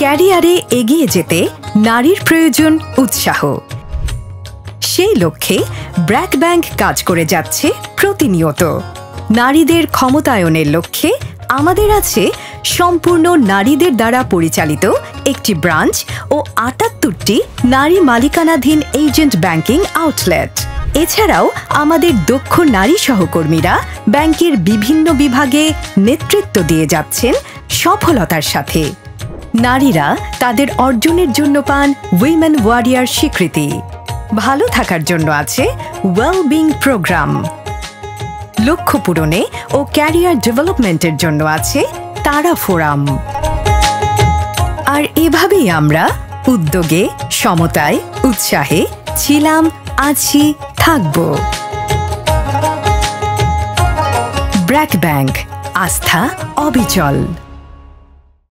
ক্যারিয়ারে এগিয়ে যেতে নারীর প্রয়োজন উৎসাহ। সেই লক্ষ্যে ব্র্যাক ব্যাংক কাজ করে যাচ্ছে প্রতিনিয়ত। নারীদের ক্ষমতায়নের লক্ষ্যে আমাদের আছে সম্পূর্ণ নারীদের দ্বারা পরিচালিত একটি ব্রাঞ্চ ও ৭৮টি নারী মালিকানাধীন এজেন্ট ব্যাংকিং আউটলেট। এছাড়াও আমাদের দক্ষ নারী সহকর্মীরা ব্যাংকের বিভিন্ন বিভাগে নেতৃত্ব দিয়ে যাচ্ছেন সফলতার সাথে। নারীরা তাদের অর্জনের জন্য পান উইমেন ওয়ারিয়র স্বীকৃতি। ভালো থাকার জন্য আছে ওয়েলবিং প্রোগ্রাম। লক্ষ্য পূরণে ও ক্যারিয়ার ডেভেলপমেন্টের জন্য আছে তারা ফোরাম। আর এভাবেই আমরা উদ্যোগে, সমতায়, উৎসাহে ছিলাম, আছি, থাকব। ব্র্যাক ব্যাংক, আস্থা অবিচল।